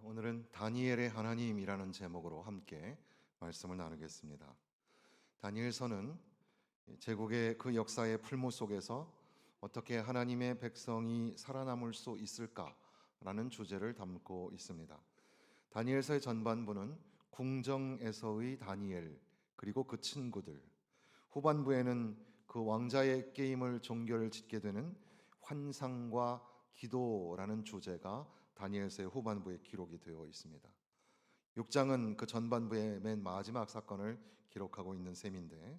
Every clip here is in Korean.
오늘은 다니엘의 하나님이라는 제목으로 함께 말씀을 나누겠습니다. 다니엘서는 제국의 그 역사의 풀무 속에서 어떻게 하나님의 백성이 살아남을 수 있을까라는 주제를 담고 있습니다. 다니엘서의 전반부는 궁정에서의 다니엘 그리고 그 친구들, 후반부에는 그 왕자의 게임을 종결 짓게 되는 환상과 기도라는 주제가 다니엘서의 후반부에 기록이 되어 있습니다. 6장은 그 전반부의 맨 마지막 사건을 기록하고 있는 셈인데,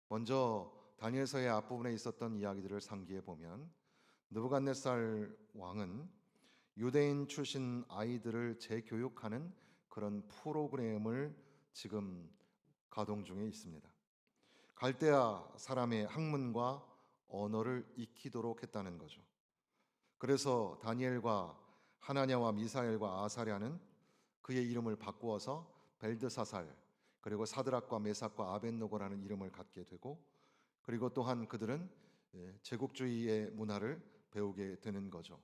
먼저 다니엘서의 앞부분에 있었던 이야기들을 상기해 보면, 느부갓네살 왕은 유대인 출신 아이들을 재교육하는 그런 프로그램을 지금 가동 중에 있습니다. 갈대아 사람의 학문과 언어를 익히도록 했다는 거죠. 그래서 다니엘과 하나냐와 미사엘과 아사랴는 그의 이름을 바꾸어서 벨드사살, 그리고 사드락과 메삭과 아벳노고라는 이름을 갖게 되고, 그리고 또한 그들은 제국주의의 문화를 배우게 되는 거죠.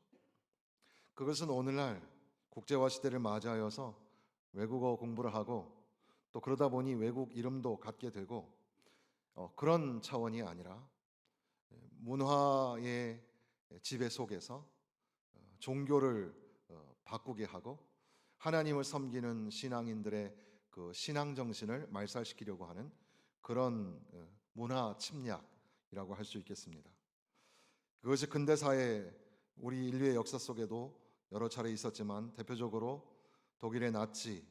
그것은 오늘날 국제화 시대를 맞이하여서 외국어 공부를 하고 또 그러다 보니 외국 이름도 갖게 되고 그런 차원이 아니라 문화의 지배 속에서 종교를 바꾸게 하고 하나님을 섬기는 신앙인들의 그 신앙 정신을 말살시키려고 하는 그런 문화 침략이라고 할 수 있겠습니다. 그것이 근대사의 우리 인류의 역사 속에도 여러 차례 있었지만, 대표적으로 독일의 나치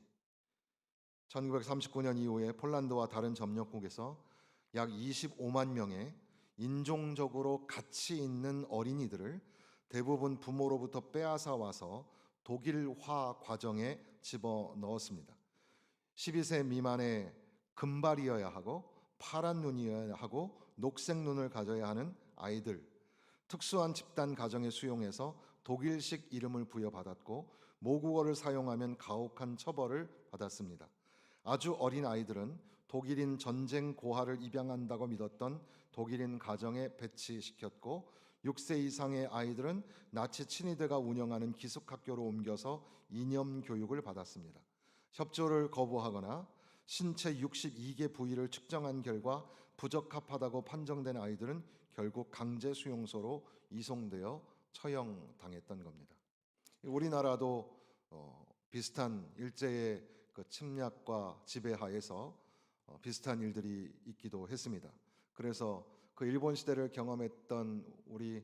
1939년 이후에 폴란드와 다른 점령국에서 약 25만 명의 인종적으로 가치 있는 어린이들을 대부분 부모로부터 빼앗아 와서 독일화 과정에 집어넣었습니다. 12세 미만의 금발이어야 하고 파란 눈이어야 하고 녹색 눈을 가져야 하는 아이들, 특수한 집단 가정에 수용해서 독일식 이름을 부여받았고 모국어를 사용하면 가혹한 처벌을 받았습니다. 아주 어린 아이들은 독일인 전쟁 고아를 입양한다고 믿었던 독일인 가정에 배치시켰고, 6세 이상의 아이들은 나치 친위대가 운영하는 기숙학교로 옮겨서 이념 교육을 받았습니다. 협조를 거부하거나 신체 62개 부위를 측정한 결과 부적합하다고 판정된 아이들은 결국 강제 수용소로 이송되어 처형당했던 겁니다. 우리나라도 비슷한 일제의 그 침략과 지배하에서 비슷한 일들이 있기도 했습니다. 그래서 그 일본 시대를 경험했던 우리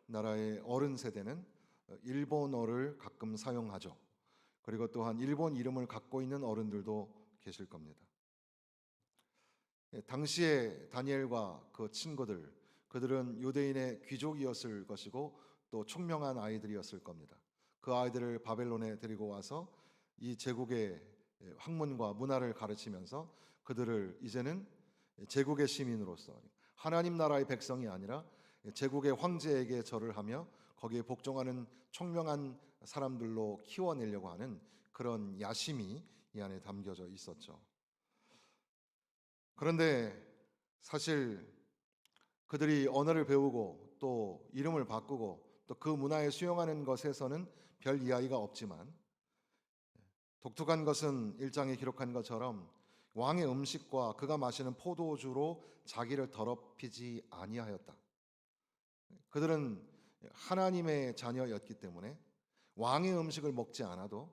나라의 어른 세대는 일본어를 가끔 사용하죠. 그리고 또한 일본 이름을 갖고 있는 어른들도 계실 겁니다. 당시에 다니엘과 그 친구들, 그들은 유대인의 귀족이었을 것이고 또 총명한 아이들이었을 겁니다. 그 아이들을 바벨론에 데리고 와서 이 제국의 학문과 문화를 가르치면서 그들을 이제는 제국의 시민으로서 하나님 나라의 백성이 아니라 제국의 황제에게 절을 하며 거기에 복종하는 총명한 사람들로 키워내려고 하는 그런 야심이 이 안에 담겨져 있었죠. 그런데 사실 그들이 언어를 배우고 또 이름을 바꾸고 또 그 문화에 수용하는 것에서는 별 이야기가 없지만, 독특한 것은 1장에 기록한 것처럼 왕의 음식과 그가 마시는 포도주로 자기를 더럽히지 아니하였다. 그들은 하나님의 자녀였기 때문에 왕의 음식을 먹지 않아도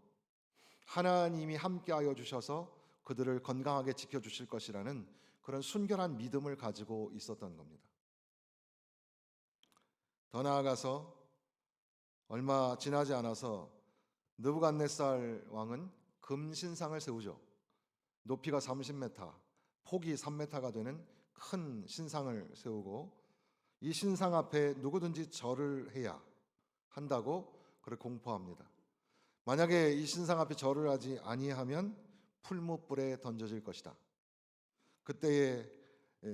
하나님이 함께하여 주셔서 그들을 건강하게 지켜주실 것이라는 그런 순결한 믿음을 가지고 있었던 겁니다. 더 나아가서 얼마 지나지 않아서 느부갓네살 왕은 금신상을 세우죠. 높이가 30m, 폭이 3m가 되는 큰 신상을 세우고 이 신상 앞에 누구든지 절을 해야 한다고 그렇게 공포합니다. 만약에 이 신상 앞에 절을 하지 아니하면 풀무불에 던져질 것이다. 그때에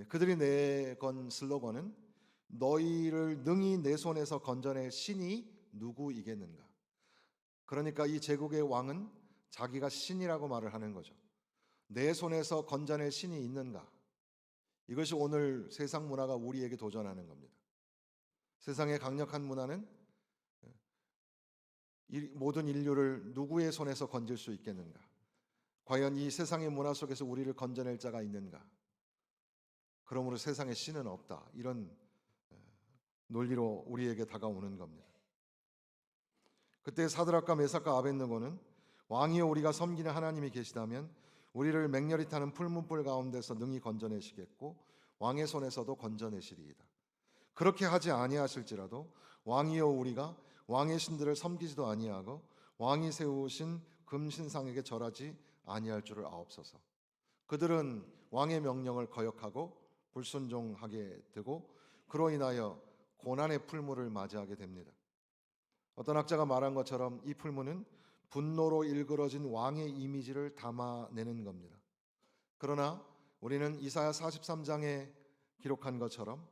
그들이 내건 슬로건은 너희를 능히 내 손에서 건져낼 신이 누구이겠는가. 그러니까 이 제국의 왕은 자기가 신이라고 말을 하는 거죠. 내 손에서 건져낼 신이 있는가. 이것이 오늘 세상 문화가 우리에게 도전하는 겁니다. 세상의 강력한 문화는 모든 인류를 누구의 손에서 건질 수 있겠는가? 과연 이 세상의 문화 속에서 우리를 건져낼 자가 있는가? 그러므로 세상에 신은 없다. 이런 논리로 우리에게 다가오는 겁니다. 그때 사드락과 메삭과 아벳느고는 왕이여 우리가 섬기는 하나님이 계시다면 우리를 맹렬히 타는 풀문불 가운데서 능히 건져내시겠고 왕의 손에서도 건져내시리이다. 그렇게 하지 아니하실지라도 왕이여 우리가 왕의 신들을 섬기지도 아니하고 왕이 세우신 금신상에게 절하지 아니할 줄을 아옵소서. 그들은 왕의 명령을 거역하고 불순종하게 되고 그로 인하여 고난의 풀무를 맞이하게 됩니다. 어떤 학자가 말한 것처럼 이 풀무는 분노로 일그러진 왕의 이미지를 담아내는 겁니다. 그러나 우리는 이사야 43장에 기록한 것처럼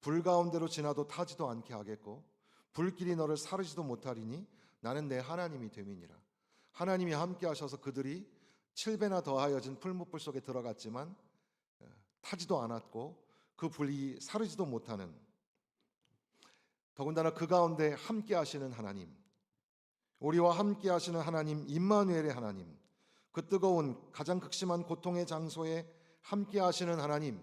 불 가운데로 지나도 타지도 않게 하겠고 불길이 너를 사르지도 못하리니 나는 내 하나님이 됨이니라. 하나님이 함께 하셔서 그들이 7배나 더하여진 풀무불 속에 들어갔지만 타지도 않았고 그 불이 사르지도 못하는, 더군다나 그 가운데 함께 하시는 하나님, 우리와 함께 하시는 하나님 임마누엘의 하나님, 그 뜨거운 가장 극심한 고통의 장소에 함께 하시는 하나님,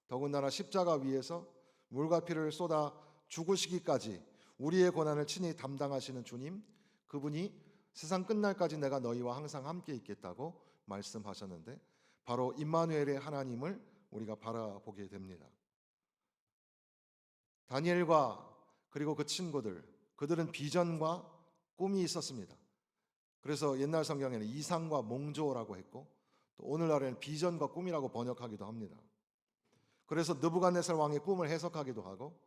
더군다나 십자가 위에서 물과 피를 쏟아 죽으시기까지 우리의 고난을 친히 담당하시는 주님, 그분이 세상 끝날까지 내가 너희와 항상 함께 있겠다고 말씀하셨는데 바로 임마누엘의 하나님을 우리가 바라보게 됩니다. 다니엘과 그리고 그 친구들, 그들은 비전과 꿈이 있었습니다. 그래서 옛날 성경에는 이상과 몽조라고 했고 또 오늘날에는 비전과 꿈이라고 번역하기도 합니다. 그래서 느부갓네살 왕의 꿈을 해석하기도 하고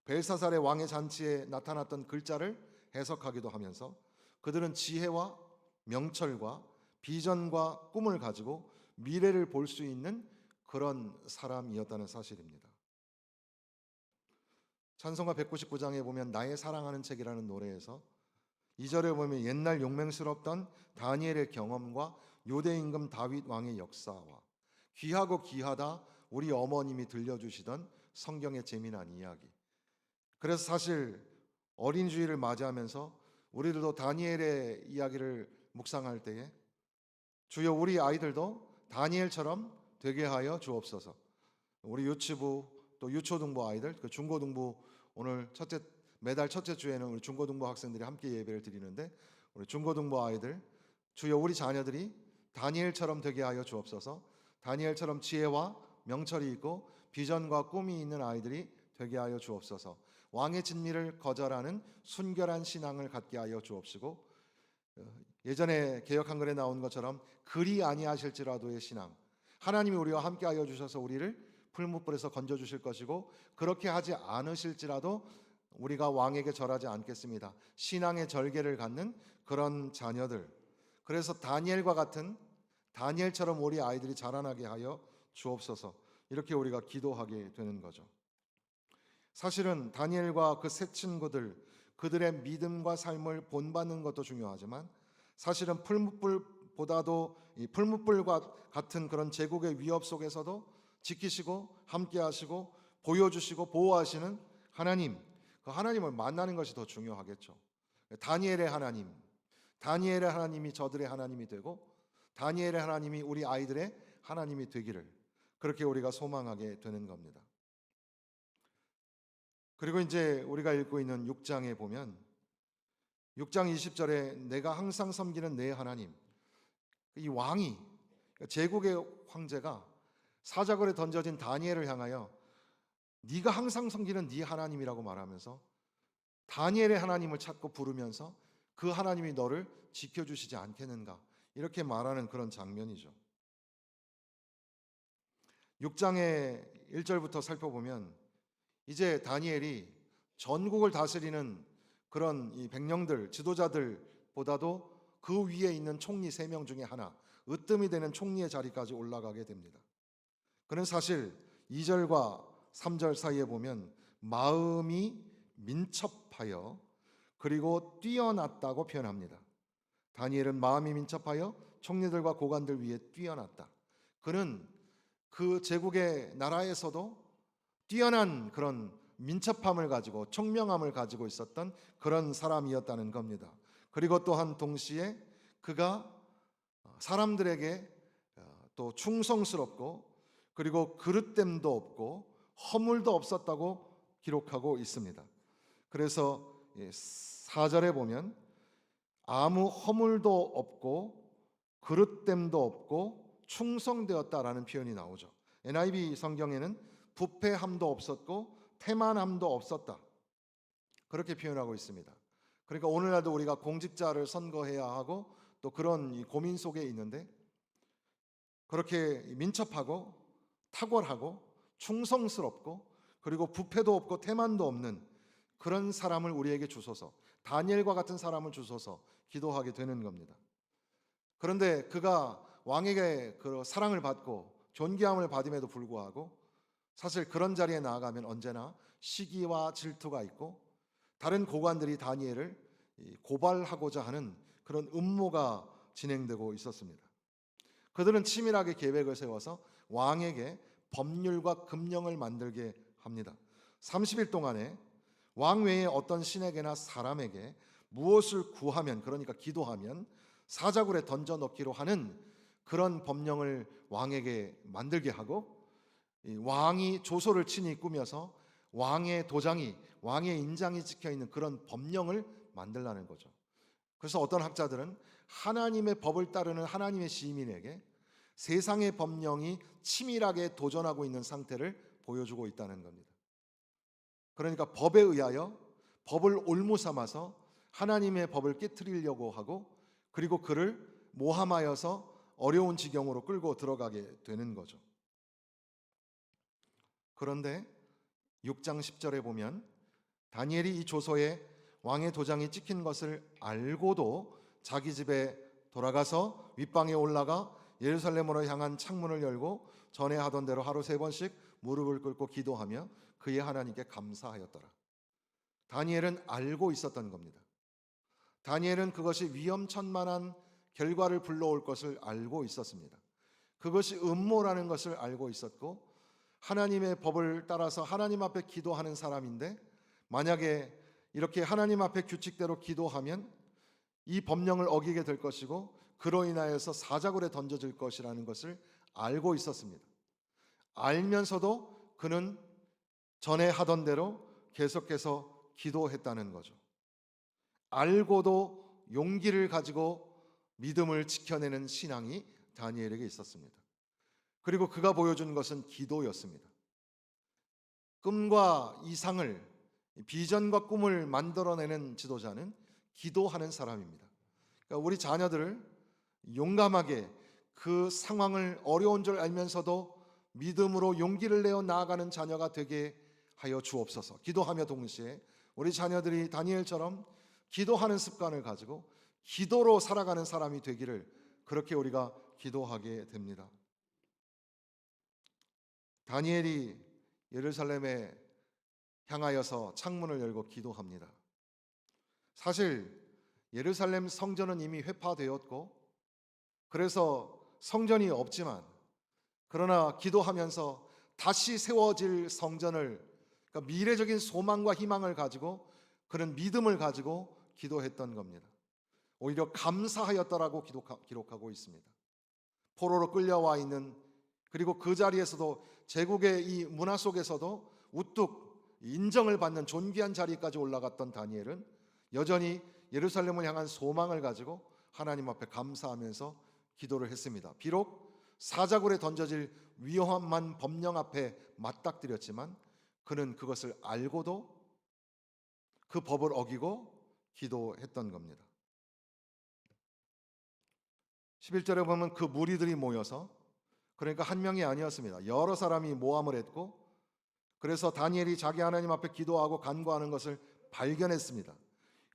벨사살의 왕의 잔치에 나타났던 글자를 해석하기도 하면서 그들은 지혜와 명철과 비전과 꿈을 가지고 미래를 볼 수 있는 그런 사람이었다는 사실입니다. 찬송가 199장에 보면 나의 사랑하는 책이라는 노래에서 2절에 보면 옛날 용맹스럽던 다니엘의 경험과 유대 임금 다윗 왕의 역사와 귀하고 귀하다 우리 어머님이 들려주시던 성경의 재미난 이야기. 그래서 사실 어린 주일을 맞이하면서 우리들도 다니엘의 이야기를 묵상할 때에 주여 우리 아이들도 다니엘처럼 되게 하여 주옵소서. 우리 유치부 또 유초등부 아이들, 그 중고등부 오늘 매달 첫째 주에는 우리 중고등부 학생들이 함께 예배를 드리는데 우리 중고등부 아이들 주여 우리 자녀들이 다니엘처럼 되게 하여 주옵소서. 다니엘처럼 지혜와 명철이 있고 비전과 꿈이 있는 아이들이 되게 하여 주옵소서. 왕의 진미를 거절하는 순결한 신앙을 갖게 하여 주옵시고 예전에 개역 한글에 나온 것처럼 그리 아니하실지라도의 신앙, 하나님이 우리와 함께 하여 주셔서 우리를 풀무불에서 건져 주실 것이고 그렇게 하지 않으실지라도 우리가 왕에게 절하지 않겠습니다. 신앙의 절개를 갖는 그런 자녀들. 그래서 다니엘과 같은 다니엘처럼 우리 아이들이 자라나게 하여 주옵소서. 이렇게 우리가 기도하게 되는 거죠. 사실은 다니엘과 그 세 친구들 그들의 믿음과 삶을 본받는 것도 중요하지만 사실은 풀무불보다도 이 풀무불과 같은 그런 제국의 위협 속에서도 지키시고 함께하시고 보여주시고 보호하시는 하나님, 그 하나님을 만나는 것이 더 중요하겠죠. 다니엘의 하나님이 저들의 하나님이 되고 다니엘의 하나님이 우리 아이들의 하나님이 되기를 그렇게 우리가 소망하게 되는 겁니다. 그리고 이제 우리가 읽고 있는 6장에 보면 6장 20절에 내가 항상 섬기는 내 하나님, 이 왕이 제국의 황제가 사자굴에 던져진 다니엘을 향하여 네가 항상 섬기는 네 하나님이라고 말하면서 다니엘의 하나님을 찾고 부르면서 그 하나님이 너를 지켜주시지 않겠는가 이렇게 말하는 그런 장면이죠. 6장의 1절부터 살펴보면 이제 다니엘이 전국을 다스리는 그런 이 백령들, 지도자들보다도 그 위에 있는 총리 3명 중에 하나, 으뜸이 되는 총리의 자리까지 올라가게 됩니다. 그는 사실 2절과 3절 사이에 보면 마음이 민첩하여 그리고 뛰어났다고 표현합니다. 다니엘은 마음이 민첩하여 총리들과 고관들 위에 뛰어났다. 그는 그 제국의 나라에서도 뛰어난 그런 민첩함을 가지고 총명함을 가지고 있었던 그런 사람이었다는 겁니다. 그리고 또한 동시에 그가 사람들에게 또 충성스럽고 그리고 그릇됨도 없고 허물도 없었다고 기록하고 있습니다. 그래서 4절에 보면 아무 허물도 없고 그릇됨도 없고 충성되었다라는 표현이 나오죠. NIV 성경에는 부패함도 없었고 태만함도 없었다, 그렇게 표현하고 있습니다. 그러니까 오늘날도 우리가 공직자를 선거해야 하고 또 그런 고민 속에 있는데 그렇게 민첩하고 탁월하고 충성스럽고 그리고 부패도 없고 태만도 없는 그런 사람을 우리에게 주소서, 다니엘과 같은 사람을 주소서 기도하게 되는 겁니다. 그런데 그가 왕에게 그 사랑을 받고 존귀함을 받음에도 불구하고 사실 그런 자리에 나아가면 언제나 시기와 질투가 있고 다른 고관들이 다니엘을 고발하고자 하는 그런 음모가 진행되고 있었습니다. 그들은 치밀하게 계획을 세워서 왕에게 법률과 금령을 만들게 합니다. 30일 동안에 왕 외에 어떤 신에게나 사람에게 무엇을 구하면, 그러니까 기도하면 사자굴에 던져 넣기로 하는 그런 법령을 왕에게 만들게 하고, 왕이 조소를 친히 꾸며서 왕의 도장이, 왕의 인장이 찍혀 있는 그런 법령을 만들라는 거죠. 그래서 어떤 학자들은 하나님의 법을 따르는 하나님의 시민에게 세상의 법령이 치밀하게 도전하고 있는 상태를 보여주고 있다는 겁니다. 그러니까 법에 의하여 법을 올무 삼아서 하나님의 법을 깨트리려고 하고 그리고 그를 모함하여서 어려운 지경으로 끌고 들어가게 되는 거죠. 그런데 6장 10절에 보면 다니엘이 이 조서에 왕의 도장이 찍힌 것을 알고도 자기 집에 돌아가서 윗방에 올라가 예루살렘으로 향한 창문을 열고 전에 하던 대로 하루 3번씩 무릎을 꿇고 기도하며 그의 하나님께 감사하였더라. 다니엘은 알고 있었던 겁니다. 다니엘은 그것이 위험천만한 결과를 불러올 것을 알고 있었습니다. 그것이 음모라는 것을 알고 있었고 하나님의 법을 따라서 하나님 앞에 기도하는 사람인데 만약에 이렇게 하나님 앞에 규칙대로 기도하면 이 법령을 어기게 될 것이고 그로 인하여서 사자굴에 던져질 것이라는 것을 알고 있었습니다. 알면서도 그는 전에 하던 대로 계속해서 기도했다는 거죠. 알고도 용기를 가지고 믿음을 지켜내는 신앙이 다니엘에게 있었습니다. 그리고 그가 보여준 것은 기도였습니다. 꿈과 이상을, 비전과 꿈을 만들어내는 지도자는 기도하는 사람입니다. 그러니까 우리 자녀들을 용감하게 그 상황을 어려운 줄 알면서도 믿음으로 용기를 내어 나아가는 자녀가 되게 하여 주옵소서. 기도하며 동시에 우리 자녀들이 다니엘처럼 기도하는 습관을 가지고 기도로 살아가는 사람이 되기를 그렇게 우리가 기도하게 됩니다. 다니엘이 예루살렘에 향하여서 창문을 열고 기도합니다. 사실 예루살렘 성전은 이미 회파되었고 그래서 성전이 없지만 그러나 기도하면서 다시 세워질 성전을, 그러니까 미래적인 소망과 희망을 가지고 그런 믿음을 가지고 기도했던 겁니다. 오히려 감사하였더라고 기록하고 있습니다. 포로로 끌려와 있는, 그리고 그 자리에서도 제국의 이 문화 속에서도 우뚝 인정을 받는 존귀한 자리까지 올라갔던 다니엘은 여전히 예루살렘을 향한 소망을 가지고 하나님 앞에 감사하면서 기도를 했습니다. 비록 사자굴에 던져질 위험한 법령 앞에 맞닥뜨렸지만 그는 그것을 알고도 그 법을 어기고 기도했던 겁니다. 11절에 보면 그 무리들이 모여서, 그러니까 한 명이 아니었습니다. 여러 사람이 모함을 했고 그래서 다니엘이 자기 하나님 앞에 기도하고 간구하는 것을 발견했습니다.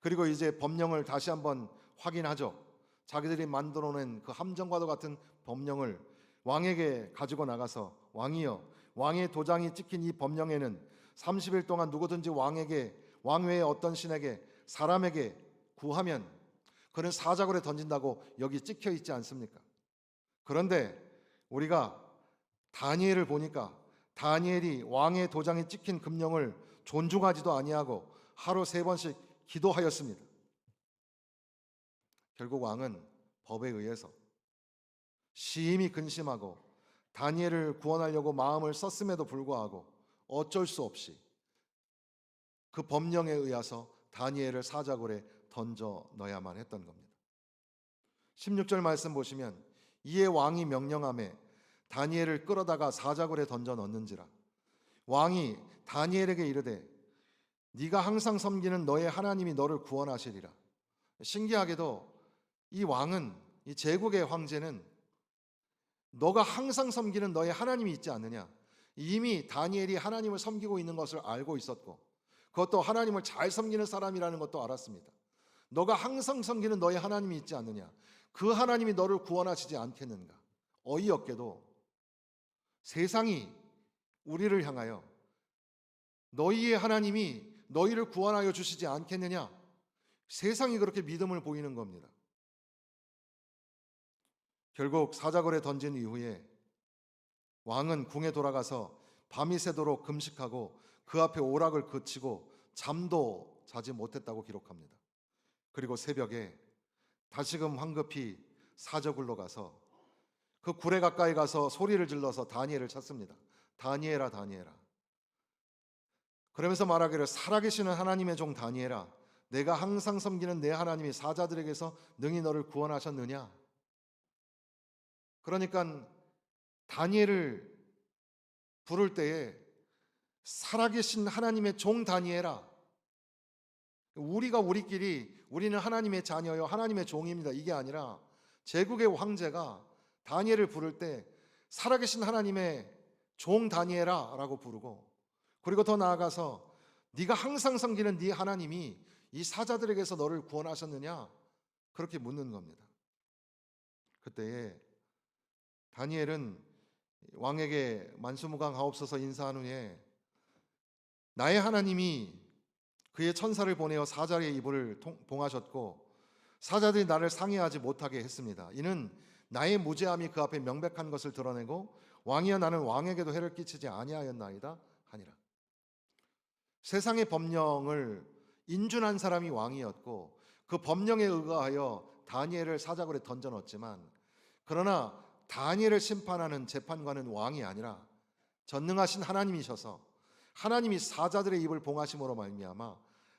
그리고 이제 법령을 다시 한번 확인하죠. 자기들이 만들어낸 그 함정과도 같은 법령을 왕에게 가지고 나가서 왕이여, 왕의 도장이 찍힌 이 법령에는 30일 동안 누구든지 왕에게, 왕 외에 어떤 신에게, 사람에게 구하면 그는 사자굴에 던진다고 여기 찍혀 있지 않습니까? 그런데 우리가 다니엘을 보니까 다니엘이 왕의 도장이 찍힌 금령을 존중하지도 아니하고 하루 3번씩 기도하였습니다. 결국 왕은 법에 의해서 심히 근심하고 다니엘을 구원하려고 마음을 썼음에도 불구하고 어쩔 수 없이 그 법령에 의해서 다니엘을 사자굴에 던져 넣어야만 했던 겁니다. 16절 말씀 보시면 이에 왕이 명령하매 다니엘을 끌어다가 사자굴에 던져 넣는지라. 왕이 다니엘에게 이르되 네가 항상 섬기는 너의 하나님이 너를 구원하시리라. 신기하게도 이 왕은, 이 제국의 황제는 너가 항상 섬기는 너의 하나님이 있지 않느냐, 이미 다니엘이 하나님을 섬기고 있는 것을 알고 있었고 그것도 하나님을 잘 섬기는 사람이라는 것도 알았습니다. 너가 항상 섬기는 너의 하나님이 있지 않느냐, 그 하나님이 너를 구원하시지 않겠는가. 어이없게도 세상이 우리를 향하여 너희의 하나님이 너희를 구원하여 주시지 않겠느냐, 세상이 그렇게 믿음을 보이는 겁니다. 결국 사자굴에 던진 이후에 왕은 궁에 돌아가서 밤이 새도록 금식하고 그 앞에 오락을 그치고 잠도 자지 못했다고 기록합니다. 그리고 새벽에 다시금 황급히 사저굴로 가서 그 굴에 가까이 가서 소리를 질러서 다니엘을 찾습니다. 다니엘아, 다니엘아. 그러면서 말하기를 살아계시는 하나님의 종 다니엘아, 내가 항상 섬기는 내 하나님이 사자들에게서 능히 너를 구원하셨느냐. 그러니까 다니엘을 부를 때에 살아계신 하나님의 종 다니엘아, 우리가 우리끼리 우리는 하나님의 자녀요 하나님의 종입니다 이게 아니라 제국의 황제가 다니엘을 부를 때 살아계신 하나님의 종 다니엘아 라고 부르고, 그리고 더 나아가서 네가 항상 섬기는 네 하나님이 이 사자들에게서 너를 구원하셨느냐 그렇게 묻는 겁니다. 그때에 다니엘은 왕에게 만수무강하옵소서 인사한 후에 나의 하나님이 그의 천사를 보내어 사자의 입을 봉하셨고 사자들이 나를 상해하지 못하게 했습니다. 이는 나의 무죄함이 그 앞에 명백한 것을 드러내고 왕이여 나는 왕에게도 해를 끼치지 아니하였나이다 하니라. 세상의 법령을 인준한 사람이 왕이었고 그 법령에 의거하여 다니엘을 사자굴에 던져 넣었지만, 그러나 다니엘을 심판하는 재판관은 왕이 아니라 전능하신 하나님이셔서 하나님이 사자들의 입을 봉하심으로 말미암아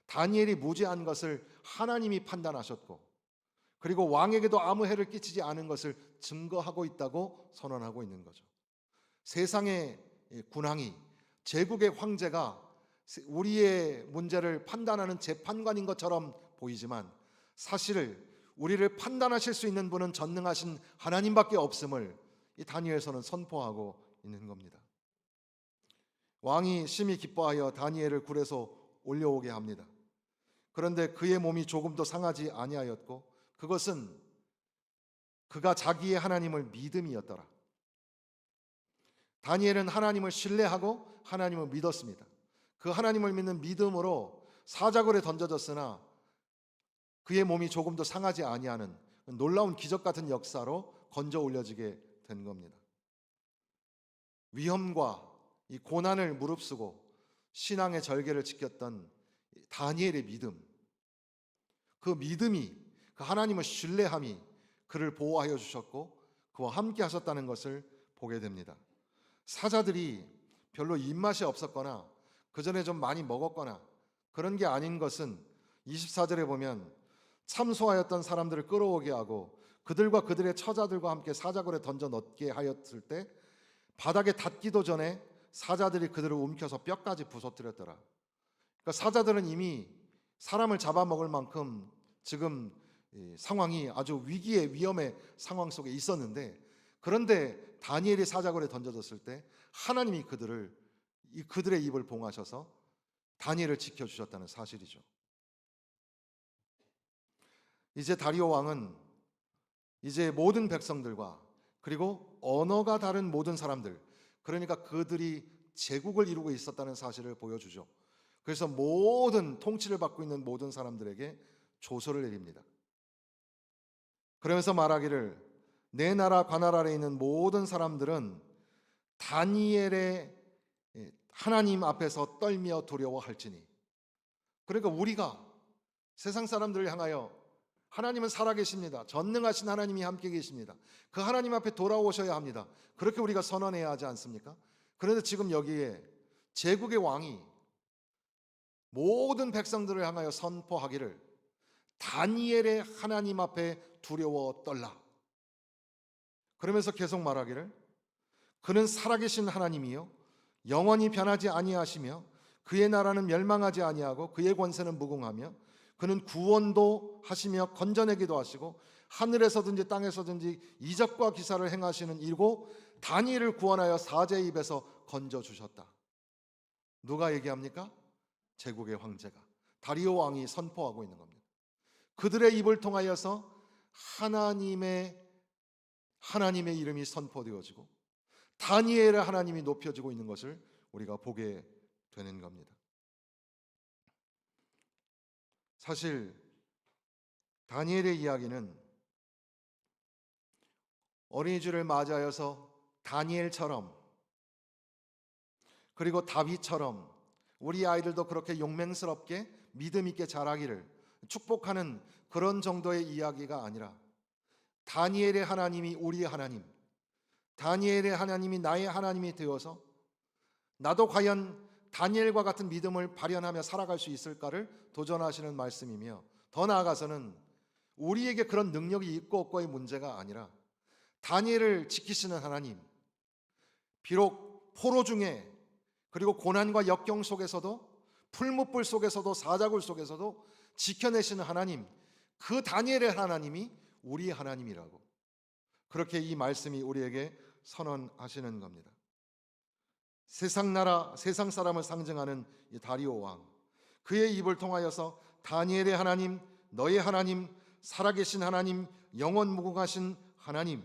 다니엘이 무죄한 것을 하나님이 판단하셨고, 그리고 왕에게도 아무 해를 끼치지 않은 것을 증거하고 있다고 선언하고 있는 거죠. 세상의 군왕이, 제국의 황제가 우리의 문제를 판단하는 재판관인 것처럼 보이지만 사실 우리를 판단하실 수 있는 분은 전능하신 하나님밖에 없음을 이 다니엘서는 선포하고 있는 겁니다. 왕이 심히 기뻐하여 다니엘을 굴에서 올려오게 합니다. 그런데 그의 몸이 조금도 상하지 아니하였고 그것은 그가 자기의 하나님을 믿음이었더라. 다니엘은 하나님을 신뢰하고 하나님을 믿었습니다. 그 하나님을 믿는 믿음으로 사자굴에 던져졌으나 그의 몸이 조금도 상하지 아니하는 놀라운 기적 같은 역사로 건져 올려지게 된 겁니다. 위험과 이 고난을 무릅쓰고 신앙의 절개를 지켰던 다니엘의 믿음, 그 믿음이, 그 하나님을 신뢰함이 그를 보호하여 주셨고 그와 함께 하셨다는 것을 보게 됩니다. 사자들이 별로 입맛이 없었거나 그 전에 좀 많이 먹었거나 그런 게 아닌 것은 24절에 보면 참소하였던 사람들을 끌어오게 하고 그들과 그들의 처자들과 함께 사자굴에 던져 넣게 하였을 때 바닥에 닿기도 전에 사자들이 그들을 움켜서 뼈까지 부서뜨렸더라. 그러니까 사자들은 이미 사람을 잡아먹을 만큼 지금 상황이 아주 위기의 위험의 상황 속에 있었는데, 그런데 다니엘이 사자굴에 던져졌을 때 하나님이 그들의 입을 봉하셔서 다니엘을 지켜주셨다는 사실이죠. 이제 다리오 왕은 이제 모든 백성들과 그리고 언어가 다른 모든 사람들, 그러니까 그들이 제국을 이루고 있었다는 사실을 보여주죠. 그래서 모든 통치를 받고 있는 모든 사람들에게 조서를 내립니다. 그러면서 말하기를 내 나라 관할 아래 있는 모든 사람들은 하나님 앞에서 떨며 두려워할지니. 그러니까 우리가 세상 사람들을 향하여 하나님은 살아계십니다. 전능하신 하나님이 함께 계십니다. 그 하나님 앞에 돌아오셔야 합니다. 그렇게 우리가 선언해야 하지 않습니까? 그런데 지금 여기에 제국의 왕이 모든 백성들을 향하여 선포하기를 다니엘의 하나님 앞에 두려워 떨라. 그러면서 계속 말하기를 그는 살아계신 하나님이요 영원히 변하지 아니하시며 그의 나라는 멸망하지 아니하고 그의 권세는 무궁하며 그는 구원도 하시며 건져내기도 하시고 하늘에서든지 땅에서든지 이적과 기사를 행하시는 이고 다니엘을 구원하여 사자의 입에서 건져주셨다. 누가 얘기합니까? 제국의 황제가, 다리오 왕이 선포하고 있는 겁니다. 그들의 입을 통하여서 하나님의 이름이 선포되어지고 다니엘의 하나님이 높여지고 있는 것을 우리가 보게 되는 겁니다. 사실 다니엘의 이야기는 어린이주를 맞이하여서 다니엘처럼 그리고 다윗처럼 우리 아이들도 그렇게 용맹스럽게 믿음 있게 자라기를 축복하는 그런 정도의 이야기가 아니라 다니엘의 하나님이 우리의 하나님, 다니엘의 하나님이 나의 하나님이 되어서 나도 과연 다니엘과 같은 믿음을 발현하며 살아갈 수 있을까를 도전하시는 말씀이며, 더 나아가서는 우리에게 그런 능력이 있고 없고의 문제가 아니라 다니엘을 지키시는 하나님, 비록 포로 중에 그리고 고난과 역경 속에서도 풀무불 속에서도 사자굴 속에서도 지켜내시는 하나님, 그 다니엘의 하나님이 우리의 하나님이라고 그렇게 이 말씀이 우리에게 선언하시는 겁니다. 세상 나라, 세상 사람을 상징하는 이 다리오 왕, 그의 입을 통하여서 다니엘의 하나님, 너의 하나님, 살아계신 하나님, 영원 무궁하신 하나님,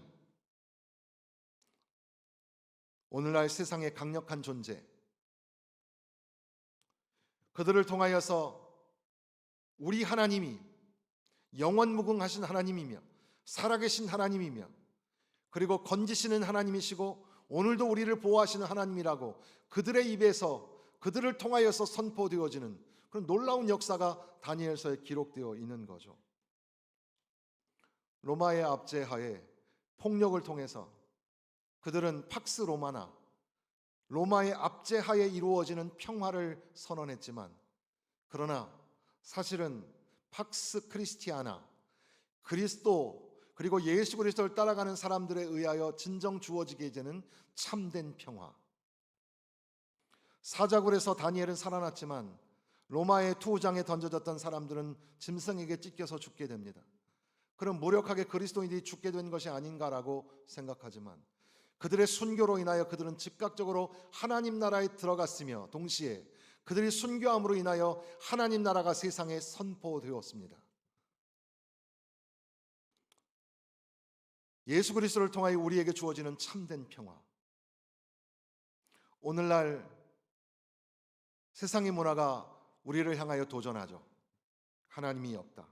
오늘날 세상의 강력한 존재, 그들을 통하여서 우리 하나님이 영원 무궁하신 하나님이며 살아계신 하나님이며 그리고 건지시는 하나님이시고 오늘도 우리를 보호하시는 하나님이라고 그들의 입에서 그들을 통하여서 선포되어지는 그런 놀라운 역사가 다니엘서에 기록되어 있는 거죠. 로마의 압제하에 폭력을 통해서 그들은 팍스 로마나 로마의 압제하에 이루어지는 평화를 선언했지만, 그러나 사실은 팍스 크리스티아나, 그리스도 그리고 예수 그리스도를 따라가는 사람들에 의하여 진정 주어지게 되는 참된 평화. 사자굴에서 다니엘은 살아났지만 로마의 투우장에 던져졌던 사람들은 짐승에게 찢겨서 죽게 됩니다. 그럼 무력하게 그리스도인들이 죽게 된 것이 아닌가라고 생각하지만, 그들의 순교로 인하여 그들은 즉각적으로 하나님 나라에 들어갔으며 동시에 그들이 순교함으로 인하여 하나님 나라가 세상에 선포되었습니다. 예수 그리스도를 통하여 우리에게 주어지는 참된 평화. 오늘날 세상의 문화가 우리를 향하여 도전하죠. 하나님이 없다.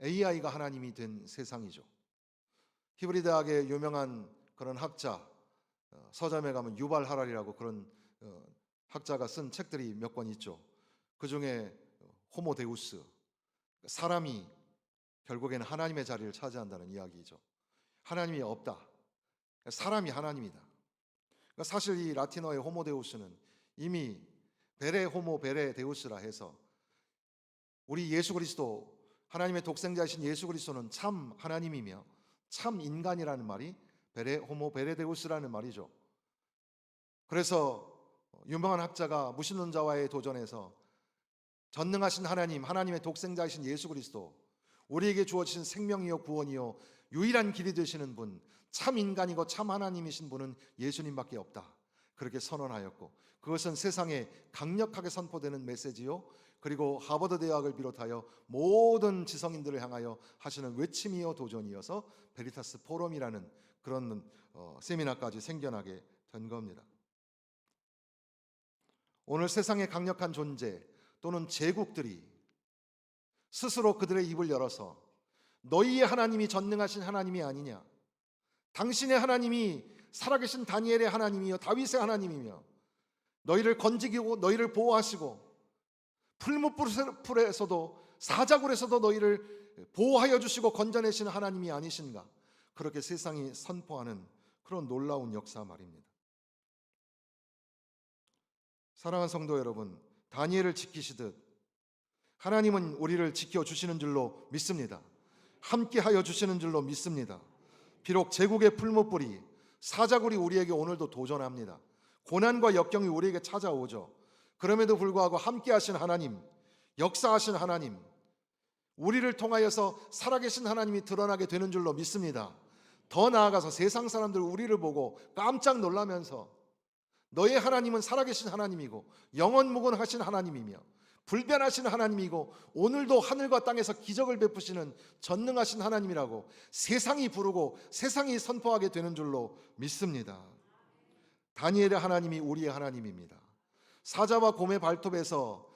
AI가 하나님이 된 세상이죠. 히브리 대학의 유명한 그런 학자, 서점에 가면 유발 하랄이라고 그런 학자가 쓴 책들이 몇 권 있죠. 그 중에 호모 데우스, 사람이 결국에는 하나님의 자리를 차지한다는 이야기죠. 하나님이 없다. 사람이 하나님이다. 사실 이 라틴어의 호모 데우스는 이미 베레 호모 베레 데우스라 해서 우리 예수 그리스도, 하나님의 독생자이신 예수 그리스도는 참 하나님이며 참 인간이라는 말이 베레 호모 베레 데우스라는 말이죠. 그래서 유명한 학자가 무신론자와의 도전에서 전능하신 하나님, 하나님의 독생자이신 예수 그리스도, 우리에게 주어진 생명이요 구원이요 유일한 길이 되시는 분, 참 인간이고 참 하나님이신 분은 예수님밖에 없다. 그렇게 선언하였고, 그것은 세상에 강력하게 선포되는 메시지요, 그리고 하버드 대학을 비롯하여 모든 지성인들을 향하여 하시는 외침이요 도전이어서 베리타스 포럼이라는 그런 세미나까지 생겨나게 된 겁니다. 오늘 세상의 강력한 존재 또는 제국들이 스스로 그들의 입을 열어서 너희의 하나님이 전능하신 하나님이 아니냐, 당신의 하나님이 살아계신 다니엘의 하나님이요 다윗의 하나님이며 너희를 건지고 너희를 보호하시고 풀무불에서도 사자굴에서도 너희를 보호하여 주시고 건져내시는 하나님이 아니신가? 그렇게 세상이 선포하는 그런 놀라운 역사 말입니다. 사랑하는 성도 여러분, 다니엘을 지키시듯 하나님은 우리를 지켜주시는 줄로 믿습니다. 함께하여 주시는 줄로 믿습니다. 비록 제국의 풀무불이 사자굴이 우리에게 오늘도 도전합니다. 고난과 역경이 우리에게 찾아오죠. 그럼에도 불구하고 함께하신 하나님, 역사하신 하나님, 우리를 통하여서 살아계신 하나님이 드러나게 되는 줄로 믿습니다. 더 나아가서 세상 사람들 우리를 보고 깜짝 놀라면서 너의 하나님은 살아계신 하나님이고 영원무건하신 하나님이며 불변하신 하나님이고 오늘도 하늘과 땅에서 기적을 베푸시는 전능하신 하나님이라고 세상이 부르고 세상이 선포하게 되는 줄로 믿습니다. 다니엘의 하나님이 우리의 하나님입니다. 사자와 곰의 발톱에서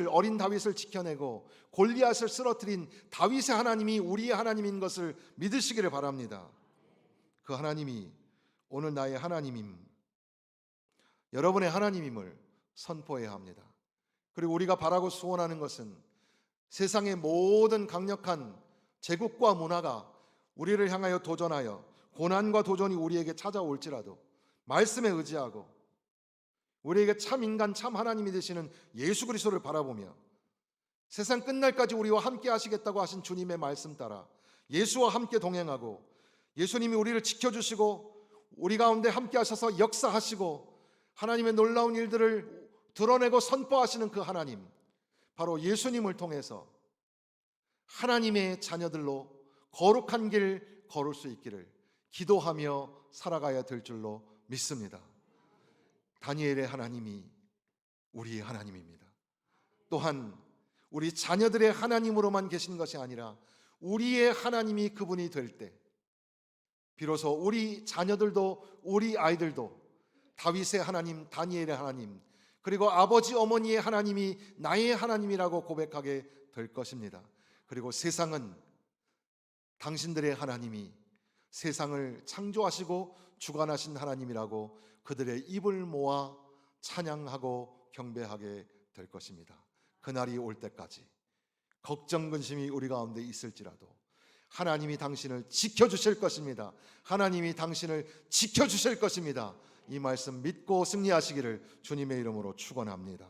어린 다윗을 지켜내고 골리앗을 쓰러뜨린 다윗의 하나님이 우리의 하나님인 것을 믿으시기를 바랍니다. 그 하나님이 오늘 나의 하나님임, 여러분의 하나님임을 선포해야 합니다. 그리고 우리가 바라고 소원하는 것은 세상의 모든 강력한 제국과 문화가 우리를 향하여 도전하여 고난과 도전이 우리에게 찾아올지라도 말씀에 의지하고 우리에게 참 인간 참 하나님이 되시는 예수 그리스도를 바라보며 세상 끝날까지 우리와 함께 하시겠다고 하신 주님의 말씀 따라 예수와 함께 동행하고 예수님이 우리를 지켜주시고 우리 가운데 함께 하셔서 역사하시고 하나님의 놀라운 일들을 드러내고 선포하시는 그 하나님, 바로 예수님을 통해서 하나님의 자녀들로 거룩한 길 걸을 수 있기를 기도하며 살아가야 될 줄로 믿습니다. 다니엘의 하나님이 우리의 하나님입니다. 또한 우리 자녀들의 하나님으로만 계신 것이 아니라 우리의 하나님이 그분이 될 때 비로소 우리 자녀들도 우리 아이들도 다윗의 하나님, 다니엘의 하나님, 그리고 아버지 어머니의 하나님이 나의 하나님이라고 고백하게 될 것입니다. 그리고 세상은 당신들의 하나님이 세상을 창조하시고 주관하신 하나님이라고 그들의 입을 모아 찬양하고 경배하게 될 것입니다. 그날이 올 때까지 걱정 근심이 우리 가운데 있을지라도 하나님이 당신을 지켜주실 것입니다. 하나님이 당신을 지켜주실 것입니다. 이 말씀 믿고 승리하시기를 주님의 이름으로 축원합니다.